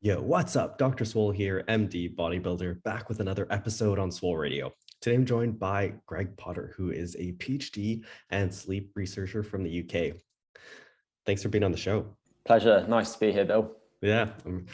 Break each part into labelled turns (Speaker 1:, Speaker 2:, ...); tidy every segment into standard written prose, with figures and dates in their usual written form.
Speaker 1: Yo, what's up? Dr. Swole here, MD bodybuilder, back with another episode on Swole Radio. Today I'm joined by Greg Potter, who is a PhD and sleep researcher from the UK. Thanks for being on the show.
Speaker 2: Pleasure. Nice to be here, Bill.
Speaker 1: Yeah, I'm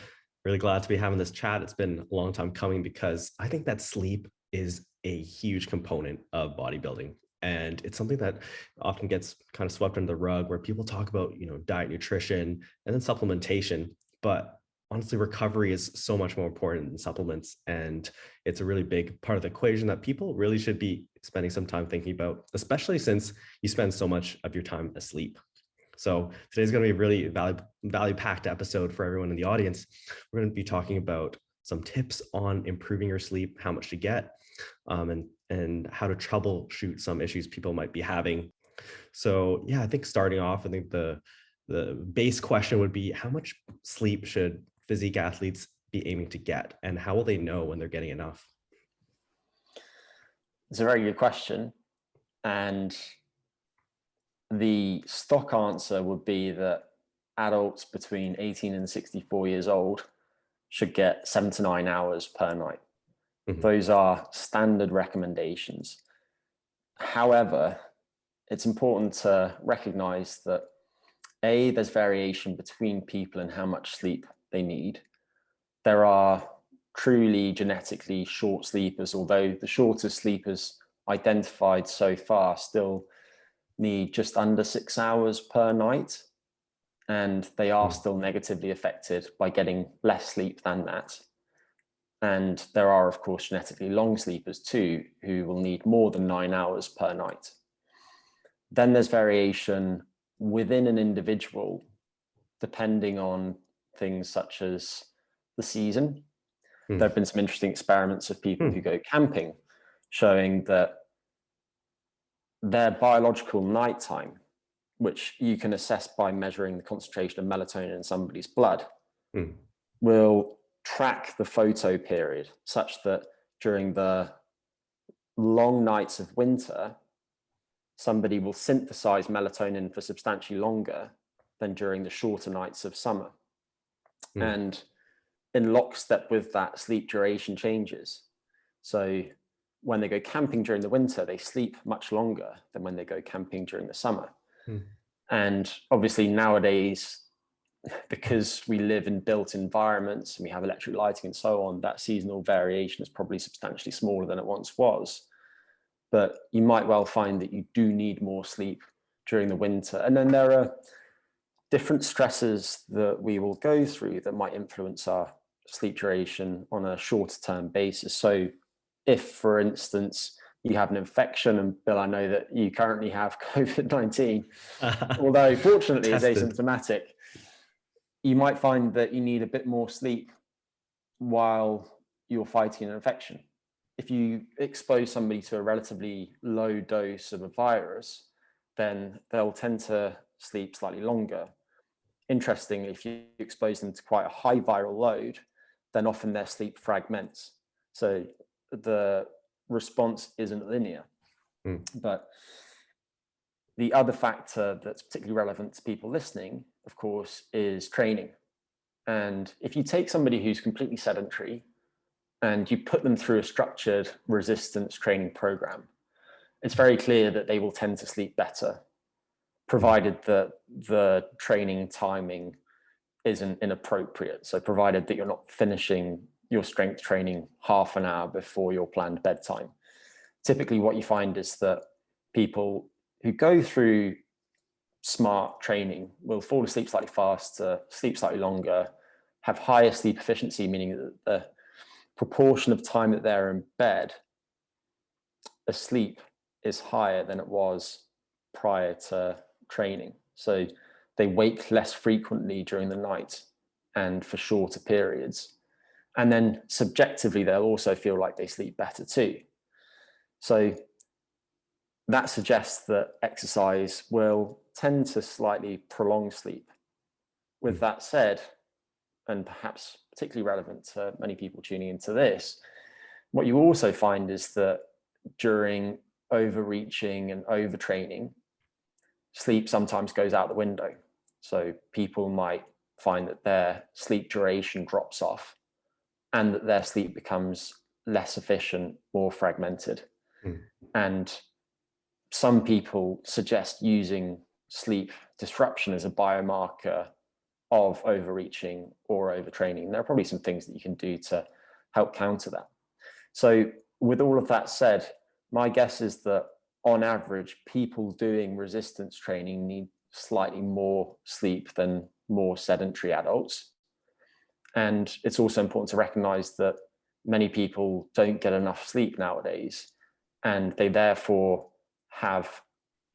Speaker 1: really glad to be having this chat. It's been a long time coming because I think that sleep is a huge component of bodybuilding. And it's something that often gets kind of swept under the rug where people talk about, diet, nutrition, and then supplementation. But honestly, recovery is so much more important than supplements. And it's a really big part of the equation that people really should be spending some time thinking about, especially since you spend so much of your time asleep. So today's going to be a really value-packed episode for everyone in the audience. We're going to be talking about some tips on improving your sleep, how much to get, and how to troubleshoot some issues people might be having. So yeah, I think starting off, I think the base question would be, how much sleep should physique athletes be aiming to get, and how will they know when they're getting enough?
Speaker 2: It's a very good question. And the stock answer would be that adults between 18 and 64 years old should get 7 to 9 hours per night. Mm-hmm. Those are standard recommendations. However, it's important to recognize that there's variation between people and how much sleep they need. There are truly genetically short sleepers, although the shortest sleepers identified so far still need just under 6 hours per night, and they are still negatively affected by getting less sleep than that. And there are, of course, genetically long sleepers too, who will need more than 9 hours per night. Then there's variation within an individual, depending on things such as the season. There have been some interesting experiments of people who go camping showing that their biological nighttime, which you can assess by measuring the concentration of melatonin in somebody's blood, will track the photo period such that during the long nights of winter, somebody will synthesize melatonin for substantially longer than during the shorter nights of summer. And in lockstep with that, sleep duration changes. So when they go camping during the winter, they sleep much longer than when they go camping during the summer. And obviously nowadays, because we live in built environments and we have electric lighting and so on, that seasonal variation is probably substantially smaller than it once was. But you might well find that you do need more sleep during the winter. And then there are different stresses that we will go through that might influence our sleep duration on a shorter term basis. So if, for instance, you have an infection, and Bill, I know that you currently have COVID-19, although fortunately it's asymptomatic, you might find that you need a bit more sleep while you're fighting an infection. If you expose somebody to a relatively low dose of a virus, then they'll tend to sleep slightly longer. Interestingly, if you expose them to quite a high viral load, then often their sleep fragments. So the response isn't linear. But the other factor that's particularly relevant to people listening, of course, is training. And if you take somebody who's completely sedentary and you put them through a structured resistance training program, it's very clear that they will tend to sleep better, provided that the training timing isn't inappropriate. So provided that you're not finishing your strength training half an hour before your planned bedtime. Typically what you find is that people who go through smart training will fall asleep slightly faster, sleep slightly longer, have higher sleep efficiency, meaning that the proportion of time that they're in bed asleep is higher than it was prior to training. So they wake less frequently during the night and for shorter periods. And then subjectively, they'll also feel like they sleep better too. So that suggests that exercise will tend to slightly prolong sleep. With that said, and perhaps particularly relevant to many people tuning into this, what you also find is that during overreaching and overtraining, sleep sometimes goes out the window. So people might find that their sleep duration drops off and that their sleep becomes less efficient, more fragmented. And some people suggest using sleep disruption as a biomarker of overreaching or overtraining. There are probably some things that you can do to help counter that. So with all of that said, my guess is that on average, people doing resistance training need slightly more sleep than more sedentary adults. And it's also important to recognize that many people don't get enough sleep nowadays, and they therefore have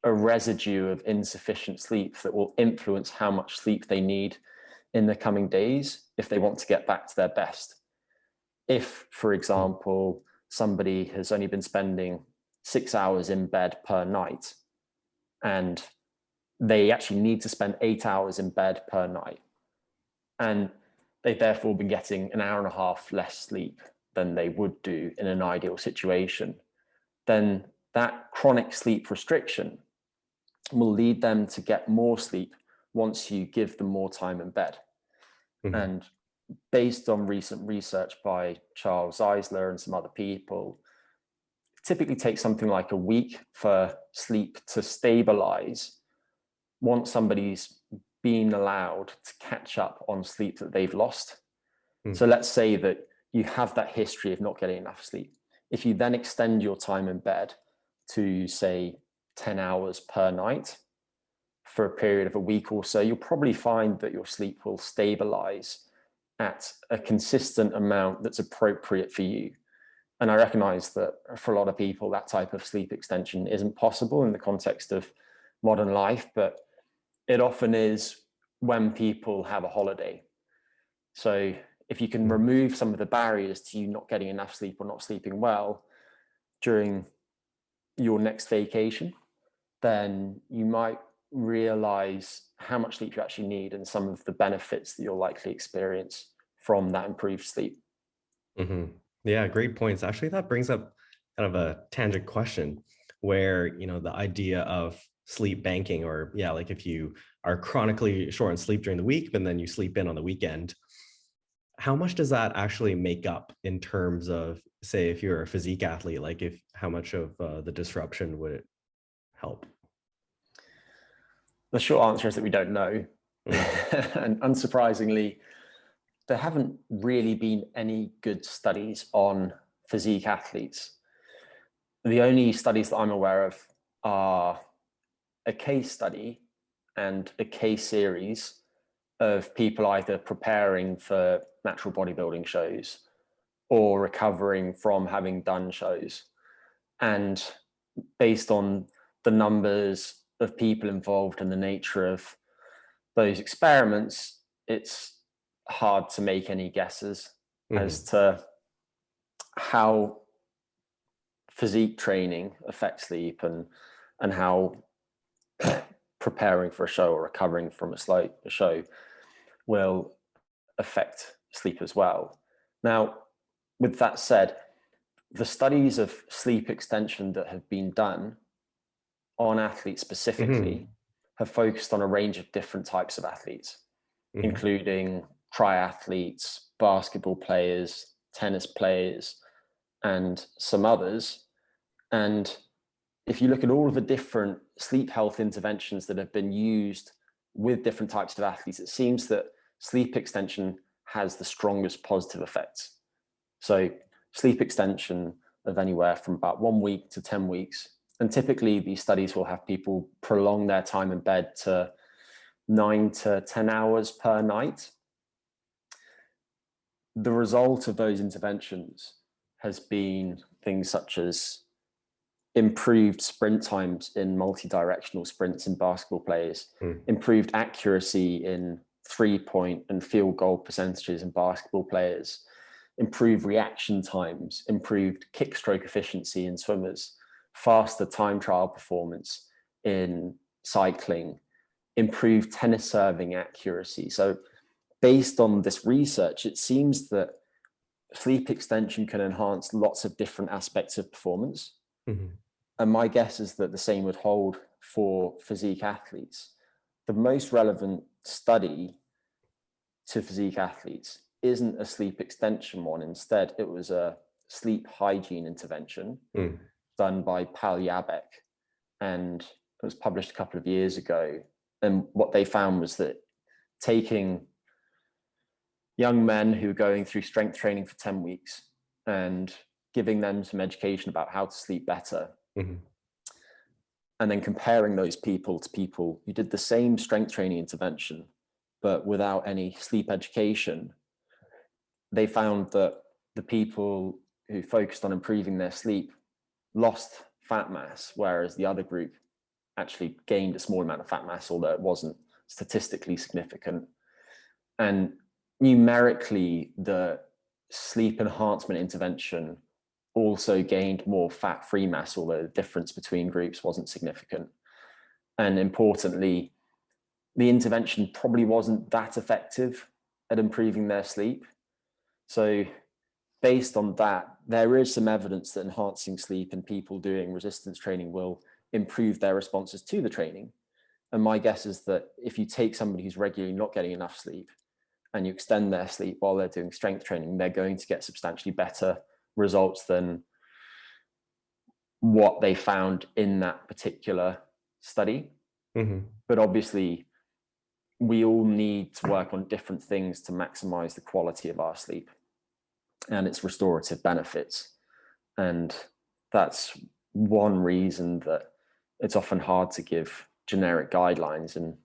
Speaker 2: a residue of insufficient sleep that will influence how much sleep they need in the coming days if they want to get back to their best. If, for example, somebody has only been spending 6 hours in bed per night, and they actually need to spend 8 hours in bed per night, and they've therefore been getting an hour and a half less sleep than they would do in an ideal situation, then that chronic sleep restriction will lead them to get more sleep once you give them more time in bed. And based on recent research by Charles Eisler and some other people, it typically takes something like a week for sleep to stabilize once somebody's been allowed to catch up on sleep that they've lost. So let's say that you have that history of not getting enough sleep. If you then extend your time in bed to, say, 10 hours per night for a period of a week or so, you'll probably find that your sleep will stabilize at a consistent amount that's appropriate for you. And I recognize that for a lot of people, that type of sleep extension isn't possible in the context of modern life, but it often is when people have a holiday. So if you can remove some of the barriers to you not getting enough sleep or not sleeping well during your next vacation, then you might realize how much sleep you actually need and some of the benefits that you'll likely experience from that improved sleep.
Speaker 1: Yeah, great points. Actually, that brings up kind of a tangent question where, the idea of sleep banking, or like if you are chronically short on sleep during the week, but then you sleep in on the weekend, how much does that actually make up in terms of, say, if you're a physique athlete, like how much of the disruption would it help?
Speaker 2: The short answer is that we don't know. And unsurprisingly, there haven't really been any good studies on physique athletes. The only studies that I'm aware of are a case study and a case series of people either preparing for natural bodybuilding shows or recovering from having done shows. And based on the numbers of people involved and the nature of those experiments, it's hard to make any guesses as to how physique training affects sleep and how preparing for a show or recovering from a show will affect sleep as well. Now, with that said, the studies of sleep extension that have been done on athletes specifically have focused on a range of different types of athletes, including triathletes, basketball players, tennis players, and some others. And if you look at all of the different sleep health interventions that have been used with different types of athletes, it seems that sleep extension has the strongest positive effects. So sleep extension of anywhere from about 1 week to 10 weeks. And typically these studies will have people prolong their time in bed to 9 to 10 hours per night. The result of those interventions has been things such as improved sprint times in multi-directional sprints in basketball players, improved accuracy in 3-point and field goal percentages in basketball players, improved reaction times, improved kick stroke efficiency in swimmers, faster time trial performance in cycling, improved tennis serving accuracy. So based on this research, it seems that sleep extension can enhance lots of different aspects of performance. And my guess is that the same would hold for physique athletes. The most relevant study to physique athletes isn't a sleep extension one. Instead, it was a sleep hygiene intervention done by Pal Yabek, and it was published a couple of years ago. And what they found was that taking young men who were going through strength training for 10 weeks and giving them some education about how to sleep better, and then comparing those people to people who did the same strength training intervention, but without any sleep education, they found that the people who focused on improving their sleep lost fat mass, whereas the other group actually gained a small amount of fat mass, although it wasn't statistically significant. And numerically, the sleep enhancement intervention also gained more fat-free mass, although the difference between groups wasn't significant. And importantly, the intervention probably wasn't that effective at improving their sleep. So based on that, there is some evidence that enhancing sleep in people doing resistance training will improve their responses to the training. And my guess is that if you take somebody who's regularly not getting enough sleep and you extend their sleep while they're doing strength training, they're going to get substantially better results than what they found in that particular study. But obviously, we all need to work on different things to maximize the quality of our sleep and its restorative benefits. And that's one reason that it's often hard to give generic guidelines. And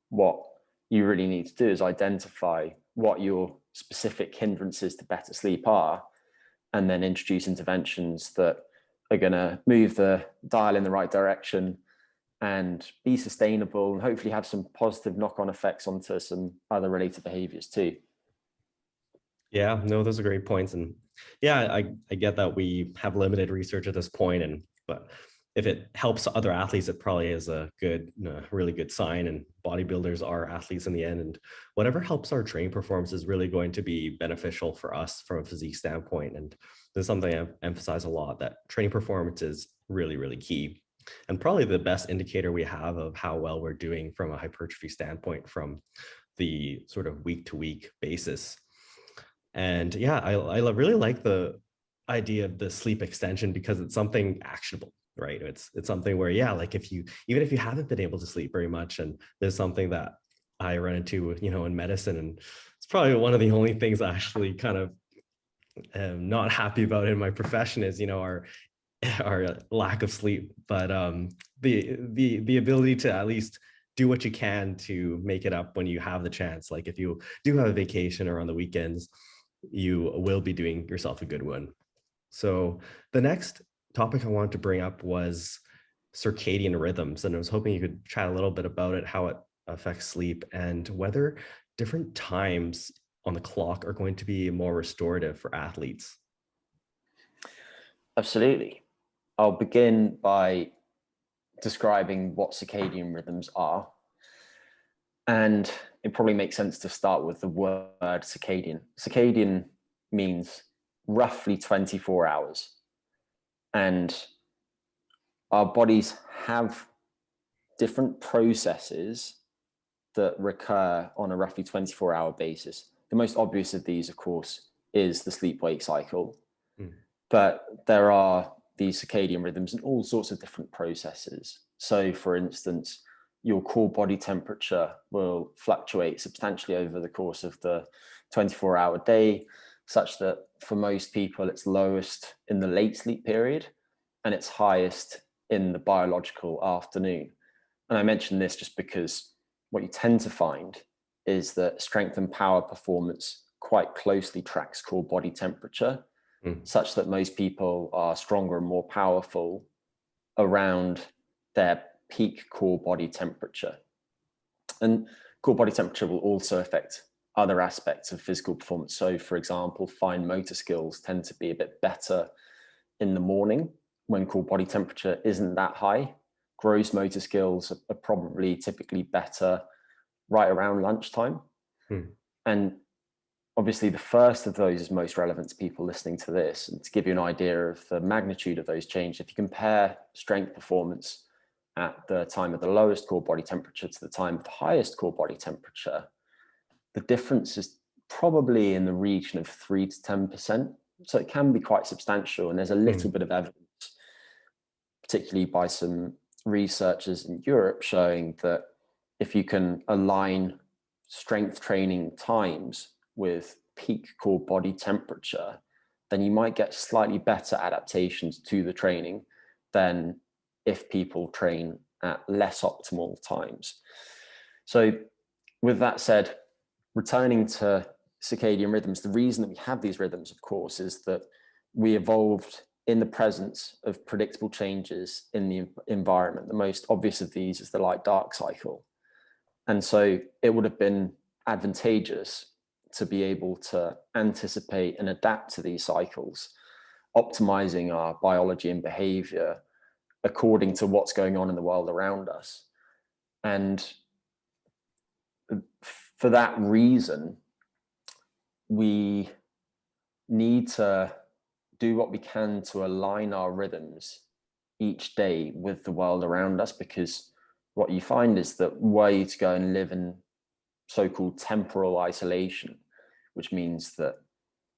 Speaker 2: what you really need to do is identify what your specific hindrances to better sleep are, and then introduce interventions that are going to move the dial in the right direction and be sustainable and hopefully have some positive knock-on effects onto some other related behaviors too.
Speaker 1: Yeah, no, those are great points. And yeah, I get that we have limited research at this point, but if it helps other athletes, it probably is a good, really good sign. And bodybuilders are athletes in the end, and whatever helps our training performance is really going to be beneficial for us from a physique standpoint. And this is something I've emphasized a lot, that training performance is really, really key, and probably the best indicator we have of how well we're doing from a hypertrophy standpoint from the sort of week to week basis. And yeah, I really like the idea of the sleep extension because it's something actionable, right? It's something where, yeah, like even if you haven't been able to sleep very much, and there's something that I run into, in medicine, and it's probably one of the only things I actually kind of am not happy about in my profession is, our lack of sleep. But the ability to at least do what you can to make it up when you have the chance. Like if you do have a vacation or on the weekends, you will be doing yourself a good one. So the next topic I wanted to bring up was circadian rhythms. And I was hoping you could chat a little bit about it, how it affects sleep, and whether different times on the clock are going to be more restorative for athletes.
Speaker 2: Absolutely. I'll begin by describing what circadian rhythms are. And it probably makes sense to start with the word circadian. Circadian means roughly 24 hours. And our bodies have different processes that recur on a roughly 24-hour basis. The most obvious of these, of course, is the sleep-wake cycle. But there are these circadian rhythms and all sorts of different processes. So, for instance, your core body temperature will fluctuate substantially over the course of the 24-hour day, such that for most people, it's lowest in the late sleep period and it's highest in the biological afternoon. And I mention this just because what you tend to find is that strength and power performance quite closely tracks core body temperature, such that most people are stronger and more powerful around their peak core body temperature. And core body temperature will also affect other aspects of physical performance. So, for example, fine motor skills tend to be a bit better in the morning when core body temperature isn't that high. Gross motor skills are probably typically better right around lunchtime. And obviously, the first of those is most relevant to people listening to this. And to give you an idea of the magnitude of those changes, if you compare strength performance at the time of the lowest core body temperature to the time of the highest core body temperature, the difference is probably in the region of 3 to 10%. So it can be quite substantial. And there's a little bit of evidence, particularly by some researchers in Europe, showing that if you can align strength training times with peak core body temperature, then you might get slightly better adaptations to the training than if people train at less optimal times. So with that said, returning to circadian rhythms, the reason that we have these rhythms, of course, is that we evolved in the presence of predictable changes in the environment. The most obvious of these is the light-dark cycle. And so it would have been advantageous to be able to anticipate and adapt to these cycles, optimizing our biology and behavior according to what's going on in the world around us. And for that reason, we need to do what we can to align our rhythms each day with the world around us, because what you find is that were you to go and live in so-called temporal isolation, which means that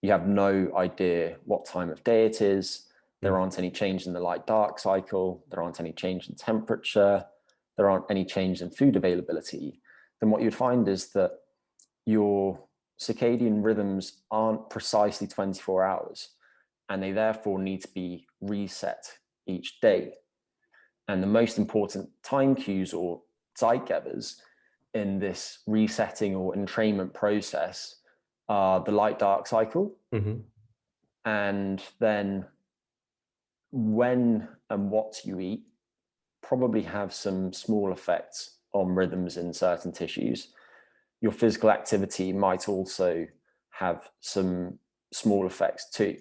Speaker 2: you have no idea what time of day it is, there aren't any change in the light-dark cycle, there aren't any change in temperature, there aren't any change in food availability, then what you'd find is that your circadian rhythms aren't precisely 24 hours, and they therefore need to be reset each day. And the most important time cues or zeitgebers in this resetting or entrainment process are the light-dark cycle, and then when and what you eat probably have some small effects on rhythms in certain tissues. Your physical activity might also have some small effects too.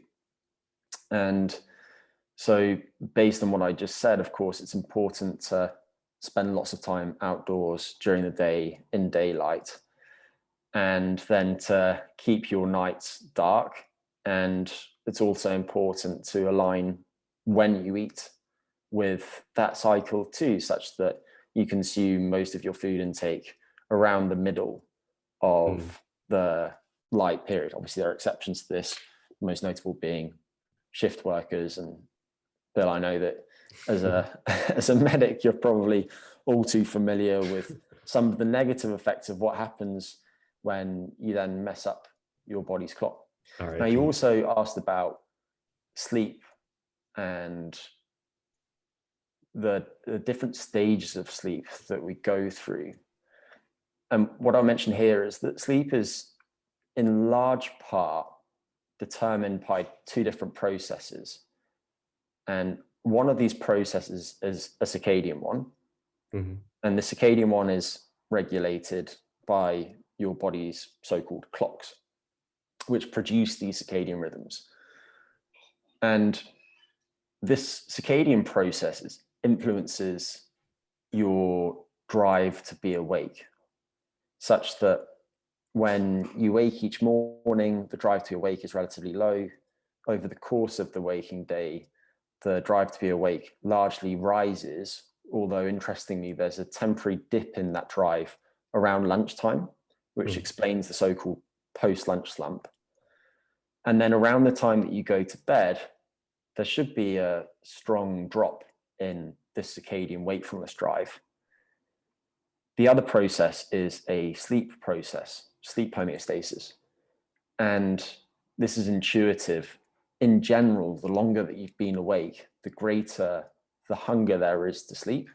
Speaker 2: And so based on what I just said, of course, it's important to spend lots of time outdoors during the day in daylight, and then to keep your nights dark. And it's also important to align when you eat with that cycle too, such that you consume most of your food intake around the middle of the light period. Obviously, there are exceptions to this, most notable being shift workers. And Bill, I know that as a medic, you're probably all too familiar with some of the negative effects of what happens when you then mess up your body's clock. Now, you also asked about sleep and the different stages of sleep that we go through. And what I'll mention here is that sleep is in large part determined by two different processes. And one of these processes is a circadian one. And the circadian one is regulated by your body's so-called clocks, which produce these circadian rhythms. And this circadian process influences your drive to be awake, such that when you wake each morning, the drive to be awake is relatively low. Over the course of the waking day, the drive to be awake largely rises, although interestingly, there's a temporary dip in that drive around lunchtime, which explains the so-called post-lunch slump. And then around the time that you go to bed, there should be a strong drop in the circadian wakefulness drive. The other process is a sleep process, sleep homeostasis. And this is intuitive. In general, the longer that you've been awake, the greater the hunger there is to sleep.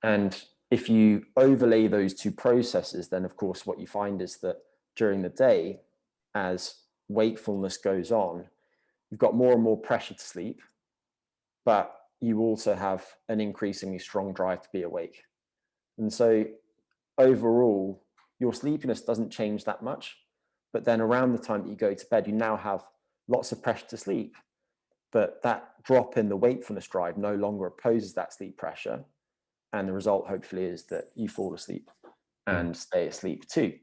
Speaker 2: And if you overlay those two processes, then of course what you find is that during the day, as wakefulness goes on, you've got more and more pressure to sleep, but you also have an increasingly strong drive to be awake. And so overall, your sleepiness doesn't change that much, but then around the time that you go to bed, you now have lots of pressure to sleep, but that drop in the wakefulness drive no longer opposes that sleep pressure. And the result, hopefully, is that you fall asleep and stay asleep too.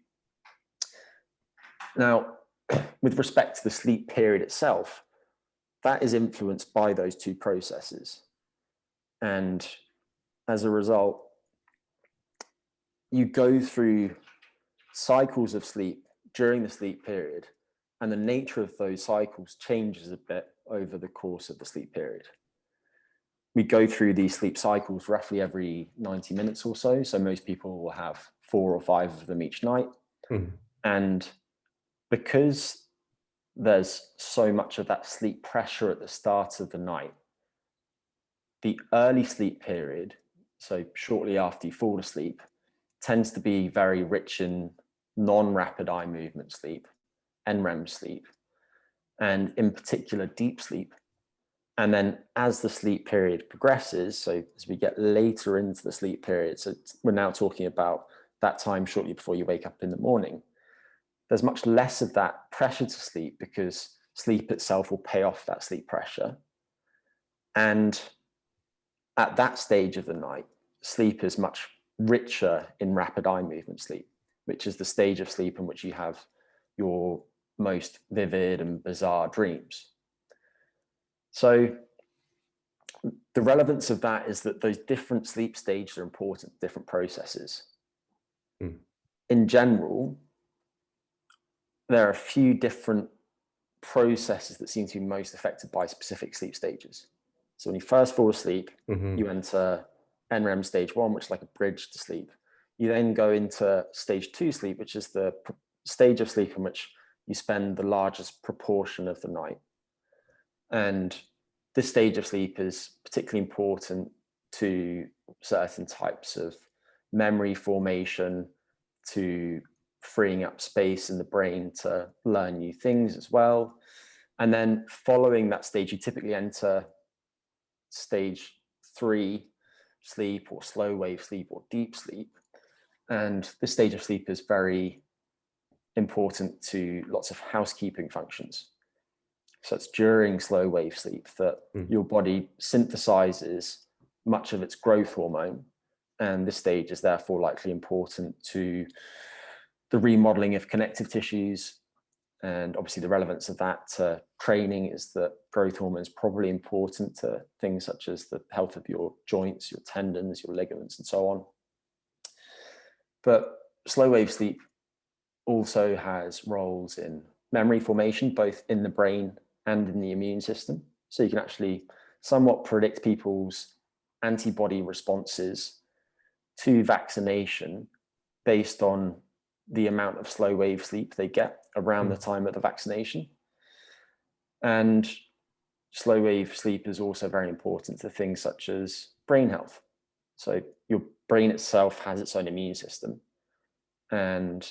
Speaker 2: Now, with respect to the sleep period itself, that is influenced by those two processes. And as a result, you go through cycles of sleep during the sleep period, and the nature of those cycles changes a bit over the course of the sleep period. We go through these sleep cycles roughly every 90 minutes or so. So most people will have 4 or 5 of them each night. And because there's so much of that sleep pressure at the start of the night, the early sleep period, so shortly after you fall asleep, tends to be very rich in non-rapid eye movement sleep, NREM sleep, and in particular deep sleep. And then as the sleep period progresses, so as we get later into the sleep period, so we're now talking about that time shortly before you wake up in the morning, there's much less of that pressure to sleep because sleep itself will pay off that sleep pressure. And at that stage of the night, sleep is much richer in rapid eye movement sleep, which is the stage of sleep in which you have your most vivid and bizarre dreams. So the relevance of that is that those different sleep stages are important, different processes. In general, there are a few different processes that seem to be most affected by specific sleep stages. So when you first fall asleep, you enter NREM stage 1, which is like a bridge to sleep. You then go into stage 2 sleep, which is the stage of sleep in which you spend the largest proportion of the night. And this stage of sleep is particularly important to certain types of memory formation, to freeing up space in the brain to learn new things as well. And then following that stage, you typically enter stage 3 sleep, or slow wave sleep, or deep sleep. And this stage of sleep is very important to lots of housekeeping functions. So it's during slow wave sleep that your body synthesizes much of its growth hormone. And this stage is therefore likely important to the remodeling of connective tissues. And obviously the relevance of that to training is that growth hormone is probably important to things such as the health of your joints, your tendons, your ligaments, and so on. But slow wave sleep also has roles in memory formation, both in the brain and in the immune system. So you can actually somewhat predict people's antibody responses to vaccination based on the amount of slow wave sleep they get around the time of the vaccination. And slow wave sleep is also very important to things such as brain health. So your brain itself has its own immune system. And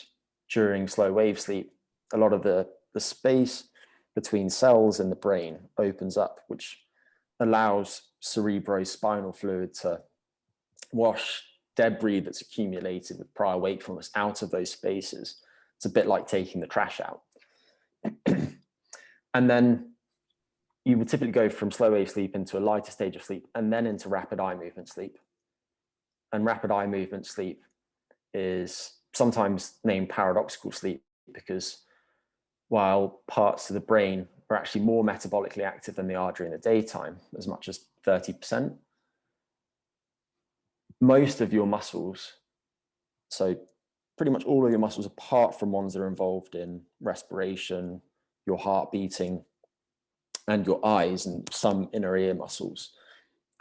Speaker 2: during slow wave sleep, a lot of the space between cells in the brain opens up, which allows cerebrospinal fluid to wash debris that's accumulated with prior wakefulness out of those spaces. It's a bit like taking the trash out. And then you would typically go from slow wave sleep into a lighter stage of sleep and then into rapid eye movement sleep. And rapid eye movement sleep is sometimes named paradoxical sleep because while parts of the brain are actually more metabolically active than they are during the daytime, as much as 30%, most of your muscles, so pretty much all of your muscles apart from ones that are involved in respiration, your heart beating, and your eyes and some inner ear muscles,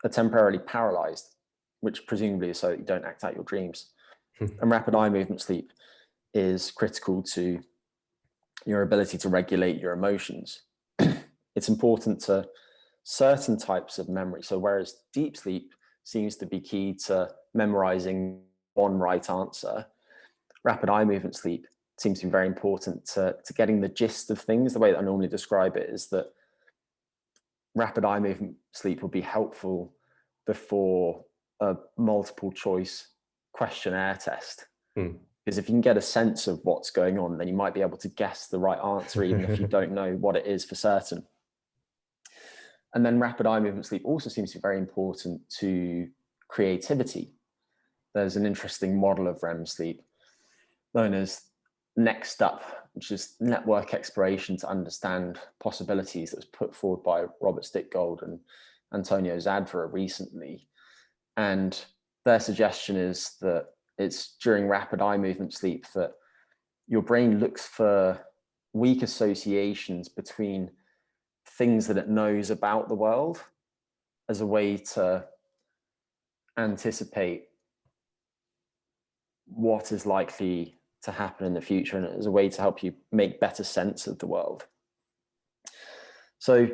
Speaker 2: are temporarily paralyzed, which presumably is so that you don't act out your dreams. And rapid eye movement sleep is critical to your ability to regulate your emotions. It's important to certain types of memory. So whereas deep sleep seems to be key to memorizing one right answer, rapid eye movement sleep seems to be very important to getting the gist of things. The way that I normally describe it is that rapid eye movement sleep will be helpful before a multiple choice questionnaire test. Because if you can get a sense of what's going on, then you might be able to guess the right answer, even if you don't know what it is for certain. And then rapid eye movement sleep also seems to be very important to creativity. There's an interesting model of REM sleep known as Next Up, which is network exploration to understand possibilities, that was put forward by Robert Stickgold and Antonio Zadra recently. And their suggestion is that it's during rapid eye movement sleep that your brain looks for weak associations between things that it knows about the world as a way to anticipate what is likely to happen in the future, and as a way to help you make better sense of the world. So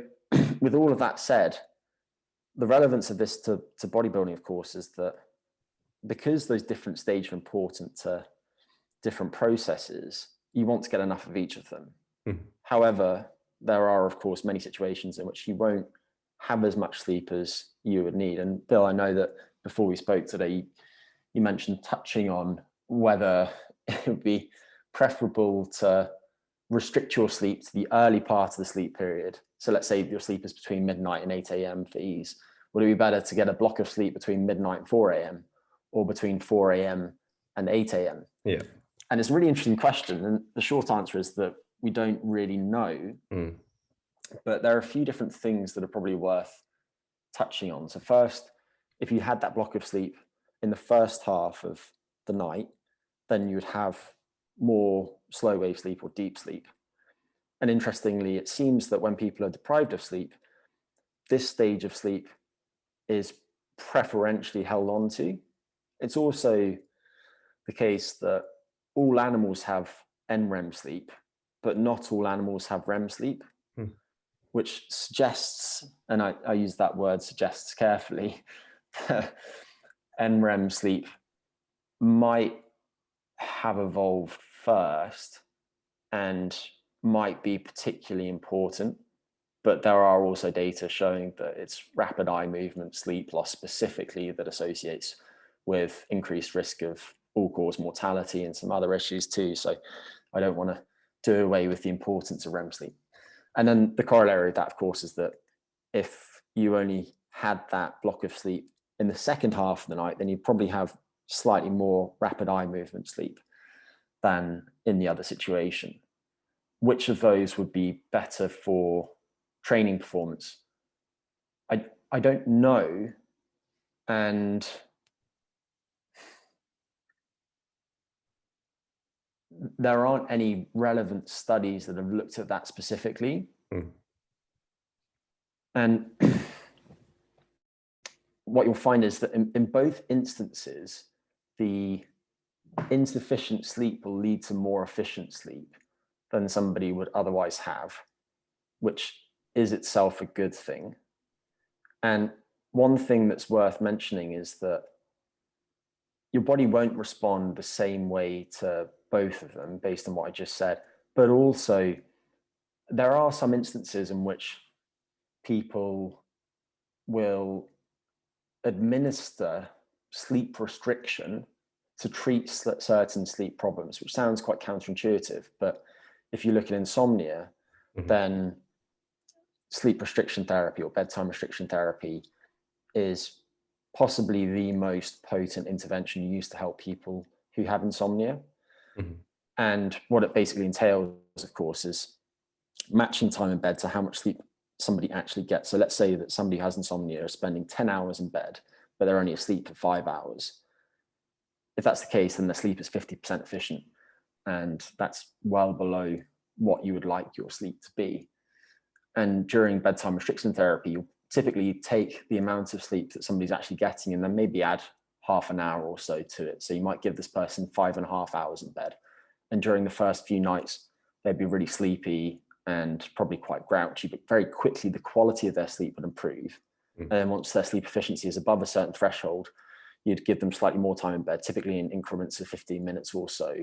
Speaker 2: with all of that said, the relevance of this to bodybuilding, of course, is that because those different stages are important to different processes, you want to get enough of each of them. However, there are, of course, many situations in which you won't have as much sleep as you would need. And Bill, I know that before we spoke today, you mentioned touching on whether it would be preferable to restrict your sleep to the early part of the sleep period. So let's say your sleep is between midnight and 8 a.m. for ease. Would it be better to get a block of sleep between midnight and 4 a.m. or between 4 a.m. and 8 a.m.?
Speaker 1: Yeah.
Speaker 2: And it's a really interesting question. And the short answer is that we don't really know. But there are a few different things that are probably worth touching on. So first, if you had that block of sleep in the first half of the night, then you would have more slow wave sleep or deep sleep. And interestingly, it seems that when people are deprived of sleep, this stage of sleep is preferentially held on to. It's also the case that all animals have NREM sleep, but not all animals have REM sleep, which suggests, and I use that word suggests carefully, NREM sleep might have evolved first and might be particularly important, but there are also data showing that it's rapid eye movement sleep loss specifically that associates with increased risk of all-cause mortality and some other issues too. So I don't want to do away with the importance of REM sleep. And then the corollary of that, of course, is that if you only had that block of sleep in the second half of the night, then you'd probably have slightly more rapid eye movement sleep than in the other situation. Which of those would be better for training performance? I don't know. And there aren't any relevant studies that have looked at that specifically. And what you'll find is that in both instances, the insufficient sleep will lead to more efficient sleep than somebody would otherwise have, which is itself a good thing. And one thing that's worth mentioning is that your body won't respond the same way to both of them based on what I just said, but also there are some instances in which people will administer sleep restriction to treat certain sleep problems, which sounds quite counterintuitive. But if you look at insomnia, then sleep restriction therapy or bedtime restriction therapy is possibly the most potent intervention used to help people who have insomnia. And what it basically entails, of course, is matching time in bed to how much sleep somebody actually gets. So let's say that somebody who has insomnia is spending 10 hours in bed, but they're only asleep for 5 hours. If that's the case, then their sleep is 50% efficient. And that's well below what you would like your sleep to be. And during bedtime restriction therapy, you'll typically take the amount of sleep that somebody's actually getting and then maybe add half an hour or so to it. So you might give this person 5.5 hours in bed. And during the first few nights, they'd be really sleepy and probably quite grouchy, but very quickly the quality of their sleep would improve. And then once their sleep efficiency is above a certain threshold, you'd give them slightly more time in bed, typically in increments of 15 minutes or so.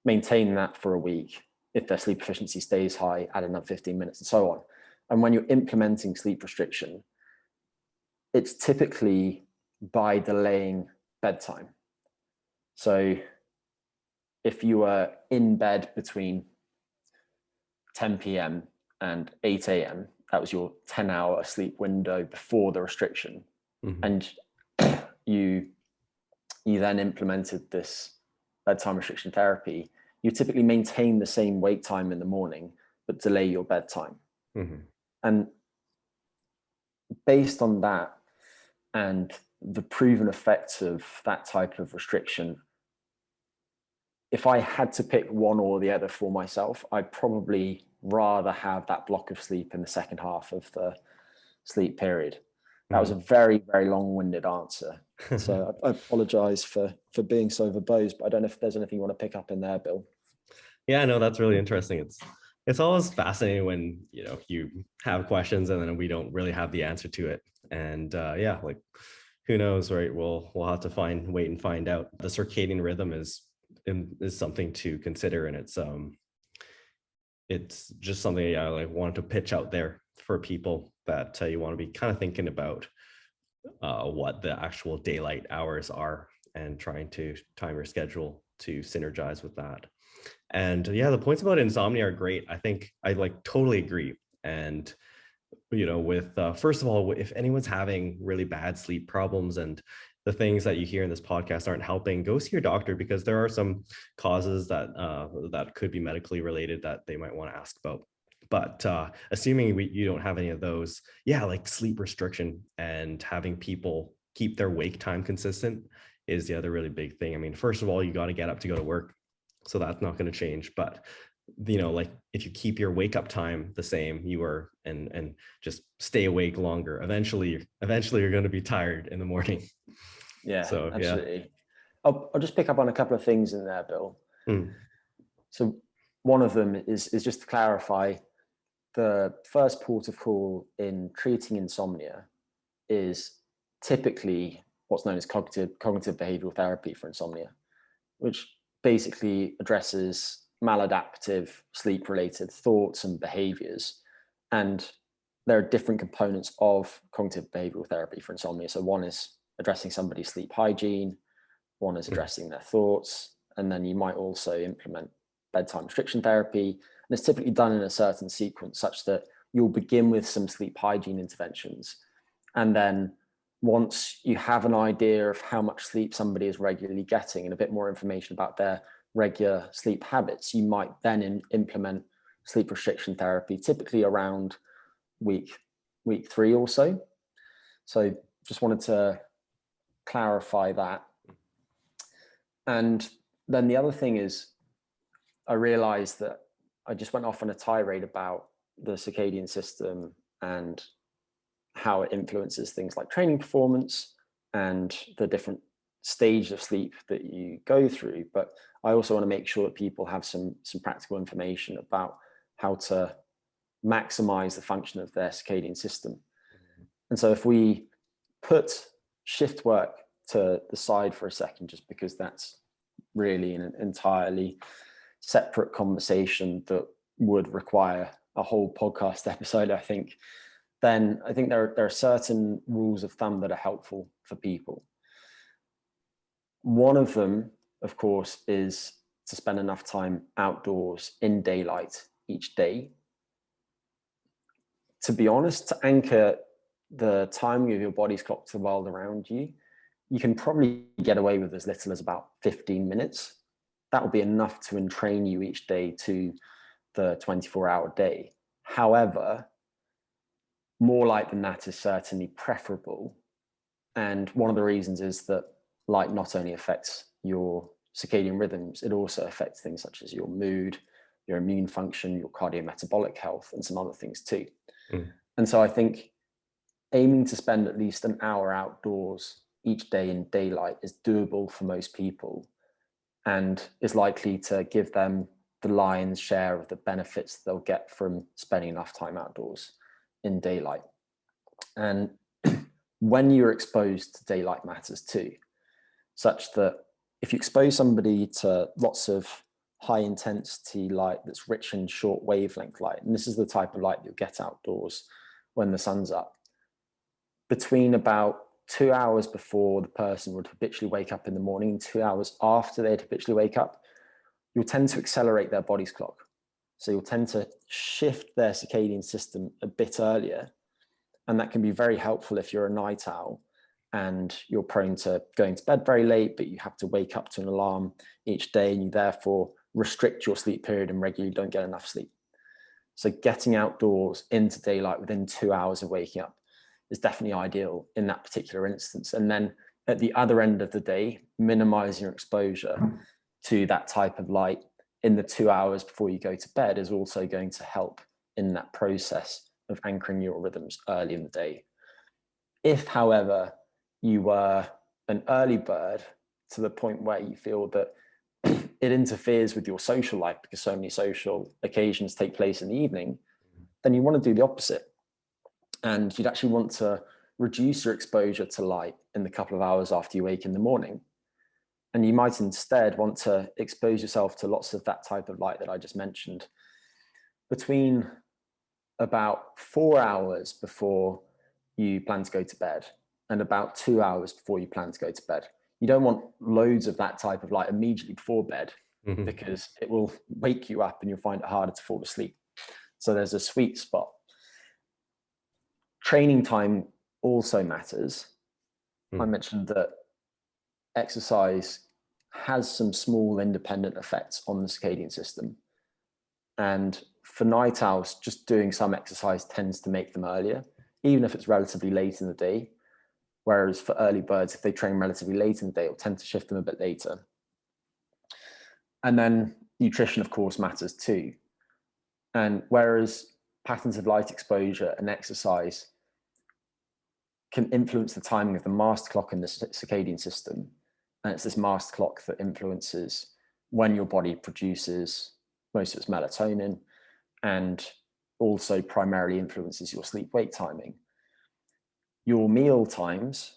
Speaker 2: Maintain that for a week. If their sleep efficiency stays high, add another 15 minutes and so on. And when you're implementing sleep restriction, it's typically by delaying bedtime. So if you are in bed between 10 p.m. and 8 a.m., that was your 10-hour sleep window before the restriction. And you then implemented this bedtime restriction therapy, you typically maintain the same wake time in the morning, but delay your bedtime. And based on that and the proven effects of that type of restriction, if I had to pick one or the other for myself, I'd probably rather have that block of sleep in the second half of the sleep period. That was a very, very long-winded answer. So I apologize for being so verbose, but I don't know if there's anything you want to pick up in there, Bill.
Speaker 1: Yeah, no, that's really interesting. It's always fascinating when, you have questions and then we don't really have the answer to it. And yeah, like who knows, right? We'll have to wait and find out. The circadian rhythm is something to consider, and it's just something I like wanted to pitch out there for people that you want to be kind of thinking about what the actual daylight hours are and trying to time your schedule to synergize with that. And yeah, the points about insomnia are great. I think I like totally agree. And with first of all, if anyone's having really bad sleep problems and the things that you hear in this podcast aren't helping, go see your doctor, because there are some causes that could be medically related that they might want to ask about. But assuming you don't have any of those, yeah, like sleep restriction and having people keep their wake time consistent is the other really big thing. I mean, first of all, you got to get up to go to work, so that's not going to change. But like if you keep your wake up time the same, and just stay awake longer, eventually you're going to be tired in the morning.
Speaker 2: Yeah,
Speaker 1: so
Speaker 2: absolutely. Yeah. I'll just pick up on a couple of things in there, Bill. So one of them is just to clarify, the first port of call in treating insomnia is typically what's known as cognitive behavioral therapy for insomnia, which basically addresses maladaptive sleep-related thoughts and behaviors. And there are different components of cognitive behavioral therapy for insomnia. So one is addressing somebody's sleep hygiene, one is addressing their thoughts, and then you might also implement bedtime restriction therapy. And it's typically done in a certain sequence, such that you'll begin with some sleep hygiene interventions. And then once you have an idea of how much sleep somebody is regularly getting and a bit more information about their regular sleep habits, you might then implement sleep restriction therapy, typically around week 3 or so. So just wanted to clarify that. And then the other thing is, I realized that I just went off on a tirade about the circadian system and how it influences things like training performance and the different stages of sleep that you go through. But I also want to make sure that people have some practical information about how to maximize the function of their circadian system. And so if we put shift work to the side for a second, just because that's really an entirely separate conversation that would require a whole podcast episode, I think, then I think there are certain rules of thumb that are helpful for people. One of them, of course, is to spend enough time outdoors in daylight each day. To be honest, to anchor the timing of your body's clock to the world around you, you can probably get away with as little as about 15 minutes. That will be enough to entrain you each day to the 24-hour day. However, more light than that is certainly preferable. And one of the reasons is that light not only affects your circadian rhythms, it also affects things such as your mood, your immune function, your cardiometabolic health, and some other things too. And so I think aiming to spend at least an hour outdoors each day in daylight is doable for most people and is likely to give them the lion's share of the benefits they'll get from spending enough time outdoors in daylight. And when you're exposed to daylight matters too, such that if you expose somebody to lots of high intensity light that's rich in short wavelength light, and this is the type of light you'll get outdoors when the sun's up, between about 2 hours before the person would habitually wake up in the morning and 2 hours after they'd habitually wake up, you'll tend to accelerate their body's clock. So you'll tend to shift their circadian system a bit earlier. And that can be very helpful if you're a night owl and you're prone to going to bed very late, but you have to wake up to an alarm each day and you therefore restrict your sleep period and regularly don't get enough sleep. So getting outdoors into daylight within 2 hours of waking up is definitely ideal in that particular instance. And then at the other end of the day, minimizing your exposure to that type of light in the 2 hours before you go to bed is also going to help in that process of anchoring your rhythms early in the day. If, however, you were an early bird to the point where you feel that it interferes with your social life because so many social occasions take place in the evening, then you want to do the opposite. And you'd actually want to reduce your exposure to light in the couple of hours after you wake in the morning. And you might instead want to expose yourself to lots of that type of light that I just mentioned between about 4 hours before you plan to go to bed and about 2 hours before you plan to go to bed. You don't want loads of that type of light immediately before bed because it will wake you up and you'll find it harder to fall asleep. So there's a sweet spot. Training time also matters. I mentioned that exercise has some small independent effects on the circadian system. And for night owls, just doing some exercise tends to make them earlier, even if it's relatively late in the day. Whereas for early birds, if they train relatively late in the day, it'll tend to shift them a bit later. And then nutrition, of course, matters too. And whereas patterns of light exposure and exercise can influence the timing of the master clock in the circadian system, and it's this master clock that influences when your body produces most of its melatonin and also primarily influences your sleep-wake timing. Your meal times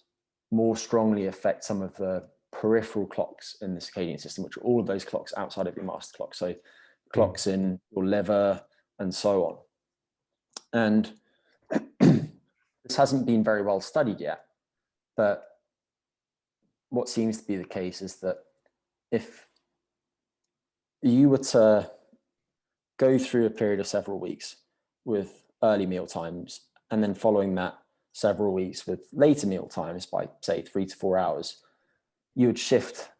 Speaker 2: more strongly affect some of the peripheral clocks in the circadian system, which are all of those clocks outside of your master clock. So clocks in your liver and so on. And this hasn't been very well studied yet, but what seems to be the case is that if you were to go through a period of several weeks with early meal times, and then following that several weeks with later meal times by, say, 3 to 4 hours, you would shift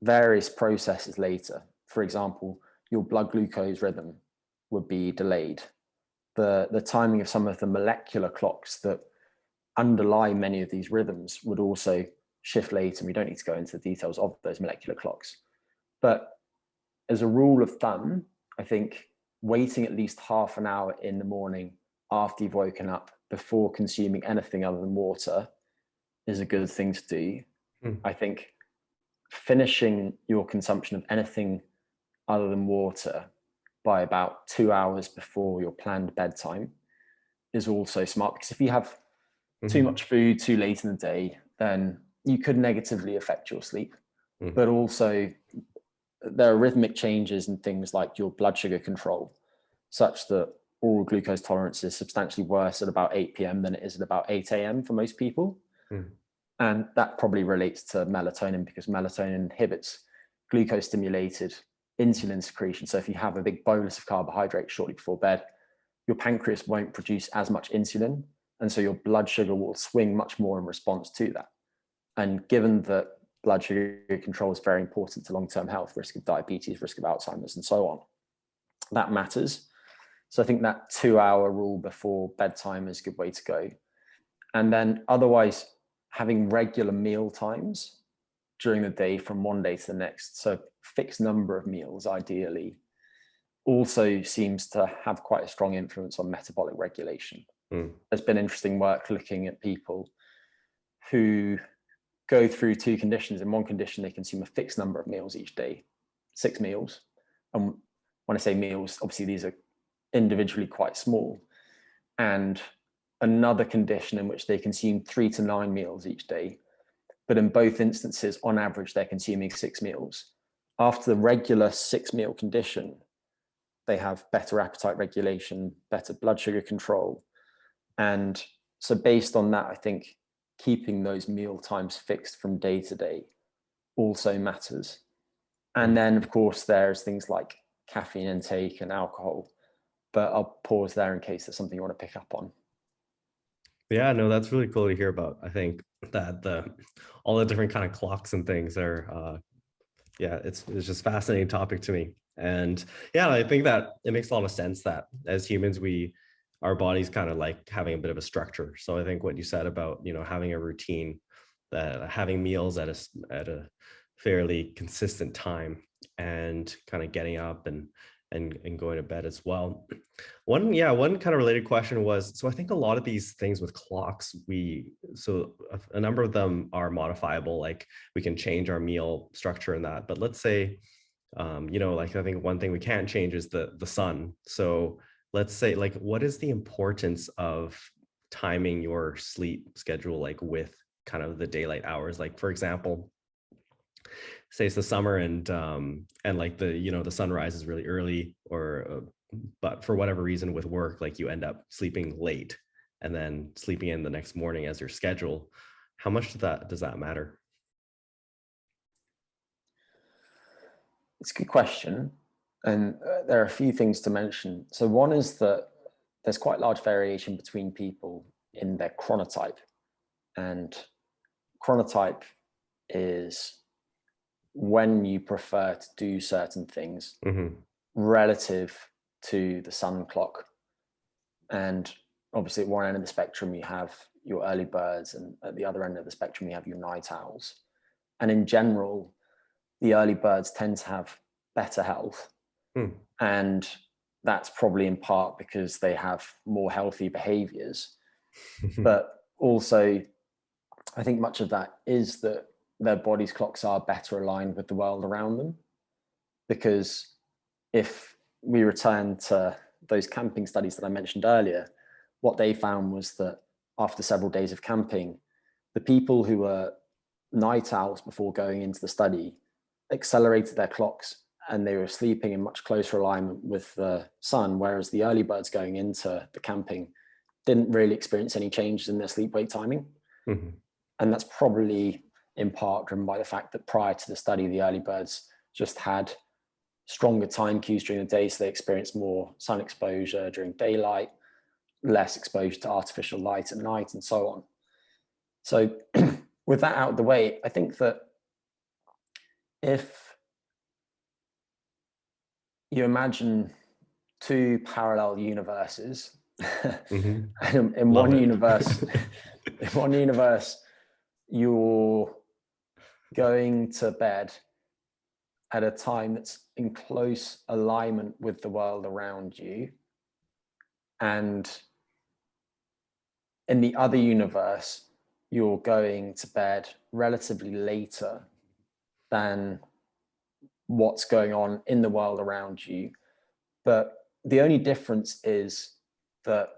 Speaker 2: various processes later. For example, your blood glucose rhythm would be delayed. The timing of some of the molecular clocks that underlie many of these rhythms would also shift later, and we don't need to go into the details of those molecular clocks. But as a rule of thumb, I think waiting at least half an hour in the morning after you've woken up before consuming anything other than water is a good thing to do. I think finishing your consumption of anything other than water by about 2 hours before your planned bedtime is also smart, because if you have too much food too late in the day, then you could negatively affect your sleep. But also there are rhythmic changes in things like your blood sugar control, such that oral glucose tolerance is substantially worse at about 8 p.m. than it is at about 8 a.m. for most people. And that probably relates to melatonin, because melatonin inhibits glucose stimulated insulin secretion. So if you have a big bolus of carbohydrates shortly before bed, your pancreas won't produce as much insulin. And so your blood sugar will swing much more in response to that. And given that blood sugar control is very important to long-term health, risk of diabetes, risk of Alzheimer's, and so on, that matters. So I think that 2 hour rule before bedtime is a good way to go. And then otherwise, having regular meal times during the day from one day to the next, so fixed number of meals ideally, also seems to have quite a strong influence on metabolic regulation. There's been interesting work looking at people who go through two conditions. In one condition, they consume a fixed number of meals each day, 6 meals. And when I say meals, obviously these are individually quite small. And another condition in which they consume 3 to 9 meals each day. But in both instances, on average, they're consuming 6 meals. After the regular 6-meal condition, they have better appetite regulation, better blood sugar control. And so based on that, I think keeping those meal times fixed from day to day also matters. And then, of course, there's things like caffeine intake and alcohol. But I'll pause there in case there's something you want to pick up on.
Speaker 1: Yeah, no, that's really cool to hear about. I think that all the different kind of clocks and things are, it's just fascinating topic to me. And yeah, I think that it makes a lot of sense that as humans, our bodies kind of like having a bit of a structure. So I think what you said about, having a routine, that having meals at a fairly consistent time and kind of getting up and going to bed as well. One kind of related question was, so I think a lot of these things with clocks, a number of them are modifiable, like we can change our meal structure and that. But let's say, like I think one thing we can't change is the sun. So let's say, like, what is the importance of timing your sleep schedule, like with kind of the daylight hours? Like, for example, say it's the summer and like the sunrise is really early, or but for whatever reason with work, like you end up sleeping late and then sleeping in the next morning as your schedule. How much does that matter?
Speaker 2: It's a good question. And there are a few things to mention. So one is that there's quite large variation between people in their chronotype. And chronotype is when you prefer to do certain things relative to the sun clock. And obviously at one end of the spectrum, you have your early birds, and at the other end of the spectrum, you have your night owls. And in general, the early birds tend to have better health. And that's probably in part because they have more healthy behaviors. But also, I think much of that is that their body's clocks are better aligned with the world around them. Because if we return to those camping studies that I mentioned earlier, what they found was that after several days of camping, the people who were night owls before going into the study accelerated their clocks, and they were sleeping in much closer alignment with the sun, whereas the early birds going into the camping didn't really experience any changes in their sleep-wake timing. And that's probably in part driven by the fact that prior to the study, the early birds just had stronger time cues during the day, so they experienced more sun exposure during daylight, less exposure to artificial light at night, and so on. So with that out of the way, I think that if you imagine two parallel universes, in one universe, you're going to bed at a time that's in close alignment with the world around you, and in the other universe, you're going to bed relatively later than what's going on in the world around you. But the only difference is that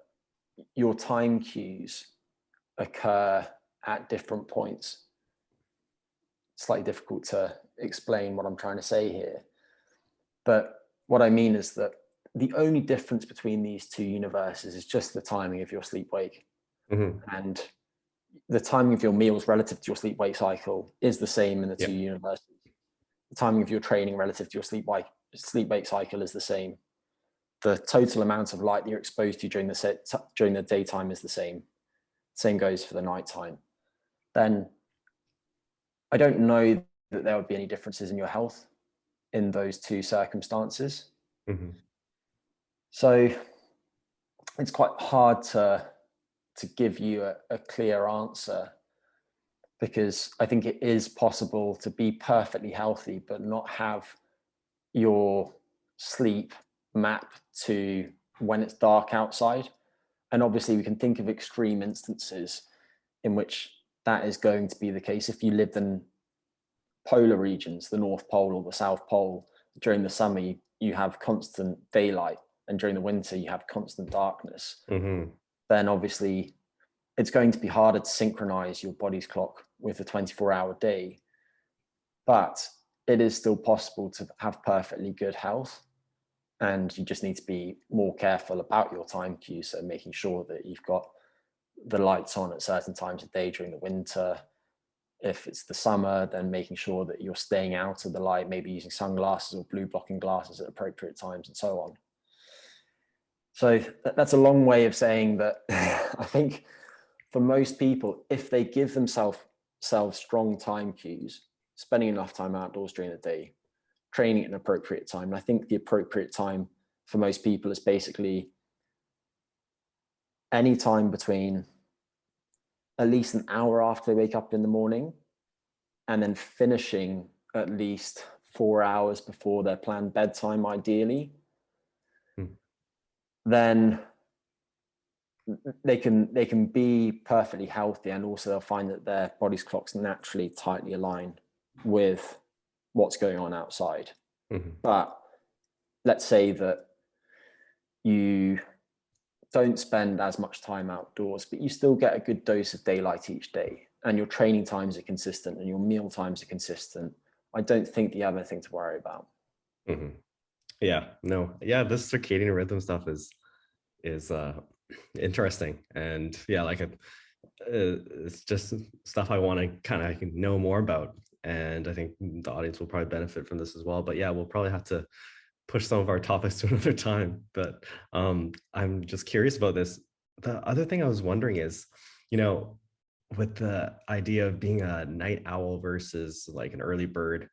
Speaker 2: your time cues occur at different points. Slightly difficult to explain what I'm trying to say here. But what I mean is that the only difference between these two universes is just the timing of your sleep-wake. And the timing of your meals relative to your sleep-wake cycle is the same in the two universes. The timing of your training relative to your sleep-wake cycle is the same. The total amount of light that you're exposed to during the daytime is the same. Same goes for the nighttime. Then I don't know that there would be any differences in your health in those two circumstances. So it's quite hard to give you a clear answer, because I think it is possible to be perfectly healthy but not have your sleep map to when it's dark outside. And obviously we can think of extreme instances in which that is going to be the case. If you lived in polar regions, the North Pole or the South Pole, during the summer you have constant daylight, and during the winter you have constant darkness. Then obviously it's going to be harder to synchronize your body's clock with a 24-hour day, but it is still possible to have perfectly good health. And you just need to be more careful about your time cues. So making sure that you've got the lights on at certain times of day during the winter. If it's the summer, then making sure that you're staying out of the light, maybe using sunglasses or blue blocking glasses at appropriate times, and so on. So that's a long way of saying that I think for most people, if they give themselves strong time cues, spending enough time outdoors during the day, training at an appropriate time. And I think the appropriate time for most people is basically any time between at least an hour after they wake up in the morning and then finishing at least 4 hours before their planned bedtime, ideally,
Speaker 1: Hmm.
Speaker 2: then they can be perfectly healthy, and also they'll find that their body's clocks naturally tightly align with what's going on outside.
Speaker 1: Mm-hmm.
Speaker 2: But let's say that you don't spend as much time outdoors, but you still get a good dose of daylight each day, and your training times are consistent and your meal times are consistent. I don't think you have anything to worry about.
Speaker 1: Mm-hmm. Yeah, no, yeah, this circadian rhythm stuff is interesting, and yeah, like it's just stuff I want to kind of know more about, and I think the audience will probably benefit from this as well. But yeah, we'll probably have to push some of our topics to another time. But I'm just curious about this. The other thing I was wondering is, you know, with the idea of being a night owl versus like an early bird,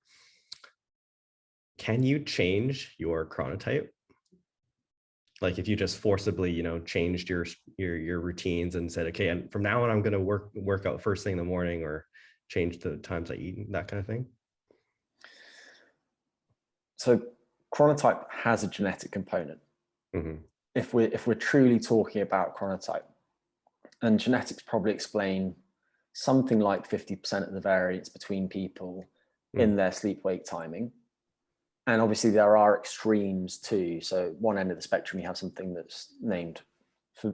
Speaker 1: can you change your chronotype? Like if you just forcibly, you know, changed your routines and said, okay, and from now on I'm going to work out first thing in the morning, or change the times I eat, that kind of thing.
Speaker 2: So chronotype has a genetic component.
Speaker 1: Mm-hmm.
Speaker 2: If we're truly talking about chronotype, and genetics probably explain something like 50% of the variance between people in their sleep-wake timing. And obviously there are extremes too. So one end of the spectrum, you have something that's named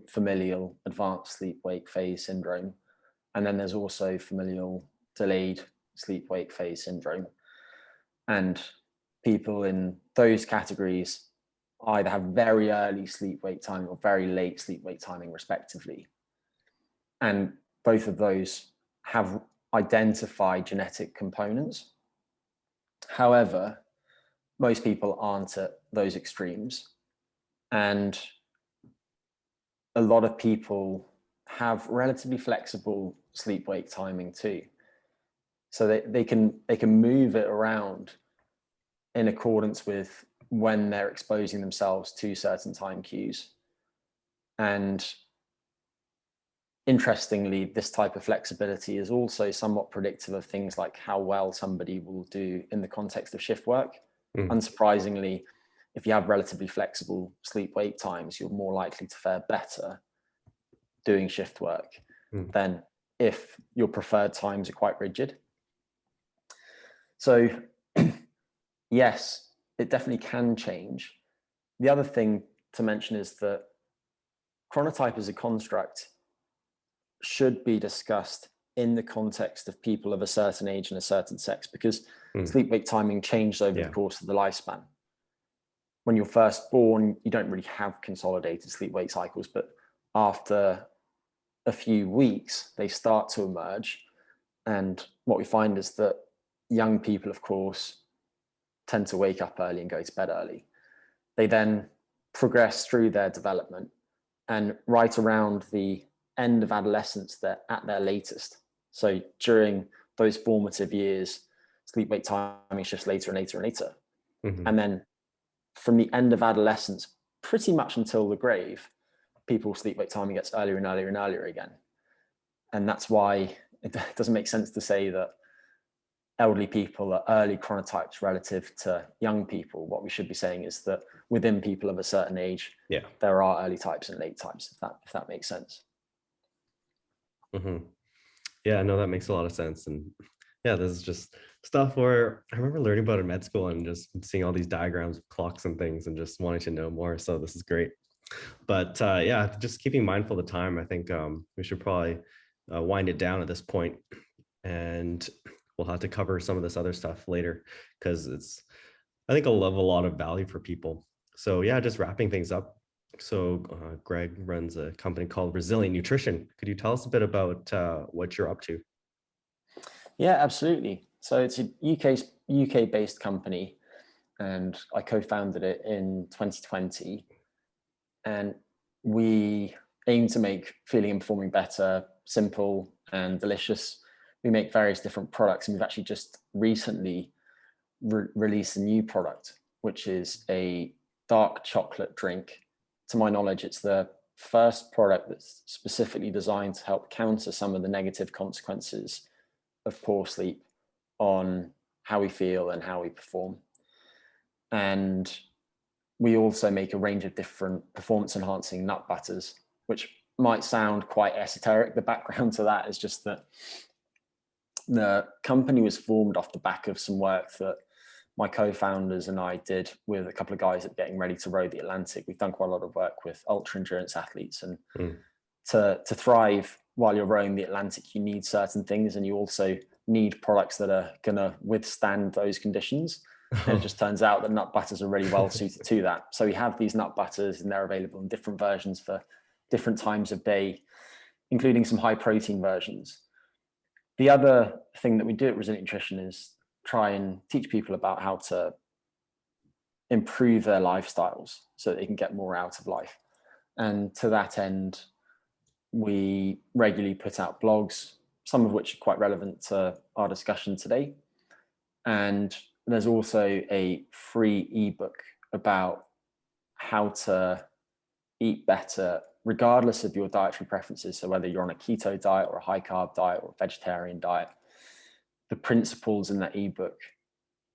Speaker 2: familial advanced sleep-wake phase syndrome. And then there's also familial delayed sleep-wake phase syndrome. And people in those categories either have very early sleep-wake timing or very late sleep-wake timing, respectively. And both of those have identified genetic components. However, most people aren't at those extremes. And a lot of people have relatively flexible sleep-wake timing too. So they can move it around in accordance with when they're exposing themselves to certain time cues. And interestingly, this type of flexibility is also somewhat predictive of things like how well somebody will do in the context of shift work. Unsurprisingly, if you have relatively flexible sleep-wake times, you're more likely to fare better doing shift work than if your preferred times are quite rigid. So yes, it definitely can change. The other thing to mention is that chronotype as a construct should be discussed in the context of people of a certain age and a certain sex, because sleep-wake timing changed over the course of the lifespan. When you're first born, you don't really have consolidated sleep-wake cycles, but after a few weeks, they start to emerge. And what we find is that young people, of course, tend to wake up early and go to bed early. They then progress through their development, and right around the end of adolescence, they're at their latest. So during those formative years, sleep-wake timing shifts later and later and later. And then from the end of adolescence, pretty much until the grave, people's sleep-wake timing gets earlier and earlier and earlier again. And that's why it doesn't make sense to say that elderly people are early chronotypes relative to young people. What we should be saying is that within people of a certain age, there are early types and late types, if that makes sense.
Speaker 1: Yeah, no, that makes a lot of sense. And yeah, this is just stuff where I remember learning about in med school and just seeing all these diagrams of clocks and things and just wanting to know more. So this is great. But yeah, just keeping mindful of the time, I think we should probably wind it down at this point, and we'll have to cover some of this other stuff later, because I think it'll have a lot of value for people. So yeah, just wrapping things up. So Greg runs a company called Resilient Nutrition. Could you tell us a bit about what you're up to?
Speaker 2: Yeah, absolutely. So it's a UK-based company, and I co-founded it in 2020. And we aim to make feeling and performing better simple and delicious. We make various different products, and we've actually just recently released a new product, which is a dark chocolate drink. To my knowledge, it's the first product that's specifically designed to help counter some of the negative consequences of poor sleep on how we feel and how we perform. And we also make a range of different performance enhancing nut butters, which might sound quite esoteric. The background to that is just that the company was formed off the back of some work that my co-founders and I did with a couple of guys at getting ready to row the Atlantic. We've done quite a lot of work with ultra endurance athletes, and to thrive while you're rowing the Atlantic, you need certain things, and you also need products that are going to withstand those conditions. And it just turns out that nut butters are really well suited to that. So we have these nut butters, and they're available in different versions for different times of day, including some high protein versions. The other thing that we do at Resilient Nutrition is try and teach people about how to improve their lifestyles so that they can get more out of life. And to that end, we regularly put out blogs, some of which are quite relevant to our discussion today. And there's also a free ebook about how to eat better regardless of your dietary preferences. So whether you're on a keto diet or a high carb diet or a vegetarian diet, the principles in that ebook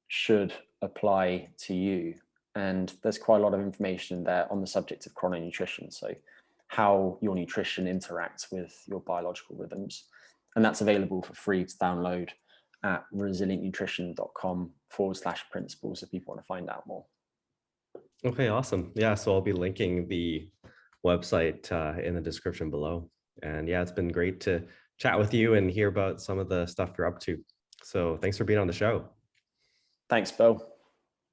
Speaker 2: should apply to you. And there's quite a lot of information there on the subject of chrononutrition. So how your nutrition interacts with your biological rhythms. And that's available for free to download at resilientnutrition.com/principles if people want to find out more.
Speaker 1: Okay, awesome. Yeah, so I'll be linking the website in the description below. And yeah, it's been great to chat with you and hear about some of the stuff you're up to. So thanks for being on the show.
Speaker 2: Thanks, Bill.